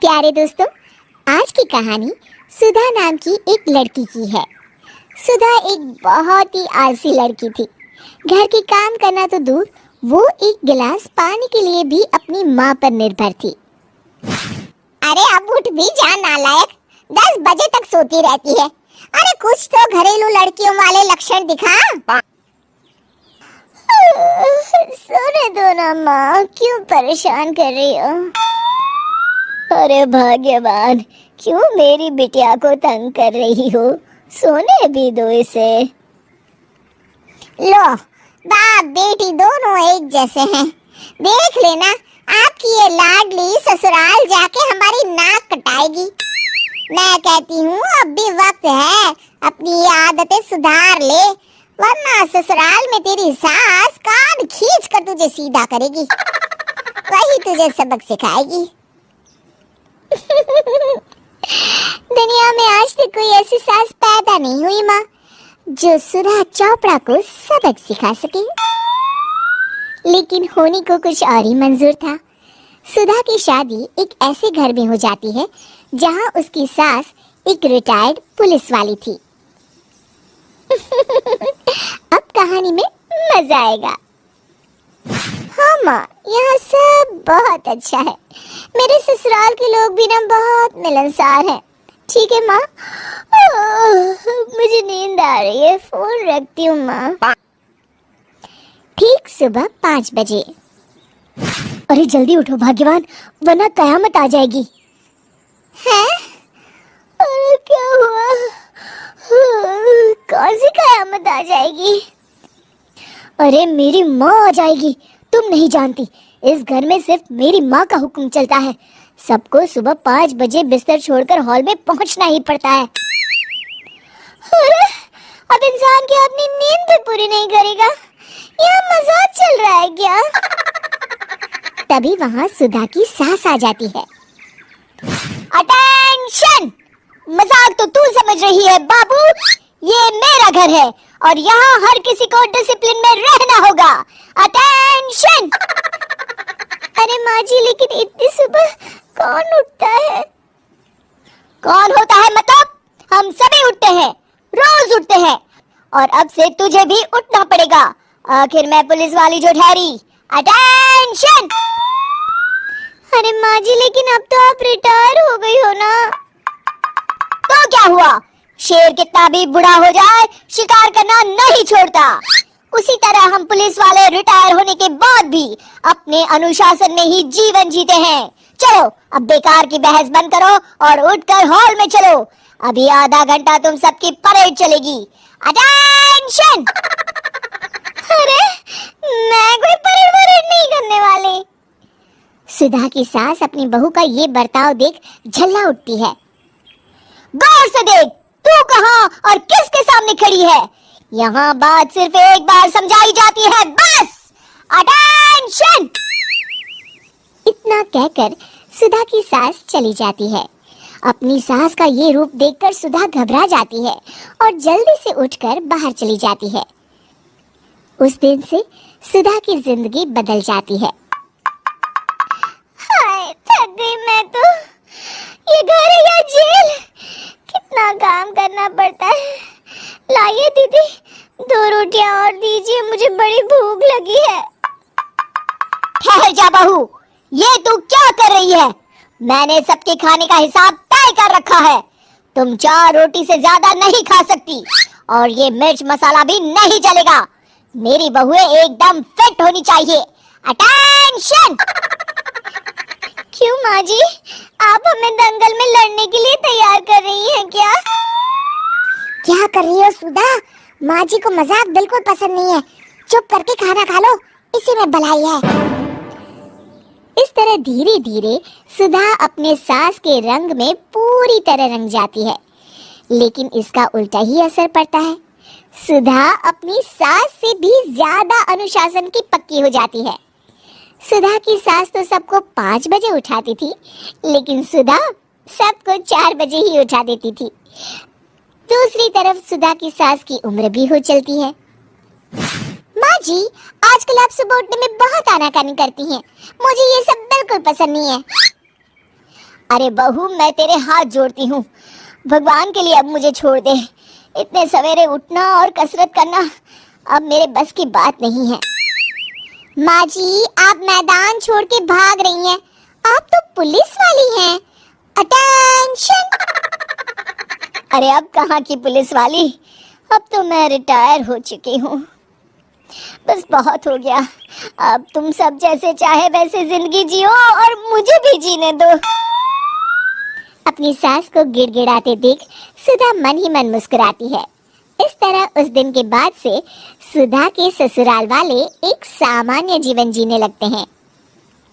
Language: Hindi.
प्यारे दोस्तों, आज की कहानी सुधा नाम की एक लड़की की है। सुधा एक बहुत ही आलसी लड़की थी। घर के काम करना तो दूर, वो एक गिलास पानी के लिए भी अपनी माँ पर निर्भर थी। अरे अब उठ भी जा नालायक, 10 बजे तक सोती रहती है। अरे कुछ तो घरेलू लड़कियों वाले लक्षण दिखा। सोने दो ना माँ, क्यों परेशान कर रही हो? अरे भाग्यवान, क्यों मेरी बिटिया को तंग कर रही हो? सोने भी दो इसे। लो, बाप बेटी दोनों एक जैसे हैं। देख लेना, आपकी ये लाडली ससुराल जाके हमारी नाक कटाएगी। मैं कहती हूँ अब भी वक्त है, अपनी ये आदतें सुधार ले, वरना ससुराल में तेरी सास कान खींच कर तुझे सीधा करेगी। वही तुझे सबक सिखाएगी। दुनिया में आज तक कोई ऐसी सास पैदा नहीं हुई माँ, जो सुधा चोपड़ा को सबक सिखा सके। लेकिन होनी को कुछ और ही मंजूर था। सुधा की शादी एक ऐसे घर में हो जाती है जहाँ उसकी सास एक रिटायर्ड पुलिस वाली थी। अब कहानी में मजा आएगा। हाँ माँ, यहाँ सब बहुत अच्छा है। मेरे ससुराल के लोग भी ना बहुत मिलनसार हैं। ठीक है माँ, मुझे नींद आ रही है, फोन रखती हूँ माँ। ठीक सुबह 5 बजे। अरे जल्दी उठो भाग्यवान, वरना कयामत आ जाएगी। हैं? अरे क्या हुआ? कौन सी कयामत आ जाएगी? अरे मेरी माँ आ जाएगी। तुम नहीं जानती, इस घर में सिर्फ मेरी माँ का हुक्म चलता है। सबको सुबह 5 बजे बिस्तर छोड़कर हॉल में पहुंचना ही पड़ता है। अरे अब इंसान की अपनी नींद भी पूरी नहीं करेगा, यह मजाक चल रहा है क्या? तभी वहाँ सुधा की सास आ जाती है। अटेंशन! मजाक तो तू समझ रही है बाबू, ये मेरा घर है और यहाँ हर किसी को डिसिप्लिन में रहना होगा। अटेंशन! अरे माँ जी, लेकिन इतनी सुबह कौन उठता है? कौन होता है मतलब? हम सभी उठते हैं, रोज उठते हैं, और अब से तुझे भी उठना पड़ेगा। आखिर मैं पुलिस वाली जो ठहरी। अटेंशन! अरे माँ जी, लेकिन अब तो आप रिटायर हो गई हो ना। तो क्या हुआ? शेर कितना भी बुढ़ा हो जाए, शिकार करना नहीं छोड़ता। उसी तरह हम पुलिस वाले रिटायर होने के बाद भी अपने अनुशासन में ही जीवन जीते हैं। चलो अब बेकार की बहस बंद करो और उठकर हॉल में चलो। अभी आधा घंटा तुम सबकी परेड चलेगी। अटेंशन! अरे मैं कोई परेड नहीं करने वाली। सुधा की सास अपनी बहू का ये बर्ताव देख झल्ला उठती है। गौर से देख, तू कहाँ और किसके सामने खड़ी है? यहाँ बात सिर्फ एक बार समझाई जाती है, बस। अटेंशन! इतना कहकर सुधा की सास चली जाती है। अपनी सास का ये रूप देखकर सुधा घबरा जाती है और जल्दी से उठकर बाहर चली जाती है। उस दिन से सुधा की जिंदगी बदल जाती है। हाय, थक गई मैं तो। ये घर है या जेल? कितना काम करना पड़ता है। लाइए दीदी, 2 रोटियां और दीजिए, मुझे बड़ी भूख लगी है। ठहर जा बहू, ये तू क्या कर रही है? मैंने सबके खाने का हिसाब तय कर रखा है। तुम 4 रोटी से ज्यादा नहीं खा सकती और ये मिर्च मसाला भी नहीं चलेगा। मेरी बहुएं एकदम फिट होनी चाहिए। अटेंशन! क्यों माँ जी, आप हमें दंगल में लड़ने के लिए तैयार कर रही हैं क्या? क्या कर रही हो सुधा? माँ जी को मजाक बिल्कुल पसंद नहीं है। चुप करके खाना खा लो, इसी में भलाई है। इस तरह धीरे धीरे सुधा अपने सास के रंग में पूरी तरह रंग जाती है, लेकिन इसका उल्टा ही असर पड़ता है। सुधा अपनी सास से भी ज्यादा अनुशासन की पक्की हो जाती है। सुधा की सास तो सबको 5 बजे उठाती थी, लेकिन सुधा सबको 4 बजे ही उठा देती थी। दूसरी तरफ सुधा की सास की उम्र भी हो चलती है। माँ जी, आजकल आप सुबह उठने में बहुत आनाकानी करती हैं। मुझे ये सब बिल्कुल पसंद नहीं है। अरे बहू, मैं तेरे हाथ जोड़ती हूँ, भगवान के लिए अब मुझे छोड़ दे। इतने सवेरे उठना और कसरत करना अब मेरे बस की बात नहीं है। माँ जी, आप मैदान छोड़ के भाग रही हैं। आप तो पुलिस वाली हैं। अटेंशन! अरे अब कहाँ की पुलिस वाली, अब तो मैं रिटायर हो चुकी हूँ। बस बहुत हो गया, अब तुम सब जैसे चाहे वैसे जिंदगी जियो और मुझे भी जीने दो। अपनी सास को गिड़गिड़ाते देख सुधा मन ही मन मुस्कुराती है। इस तरह उस दिन के बाद से सुधा के ससुराल वाले एक सामान्य जीवन जीने लगते हैं।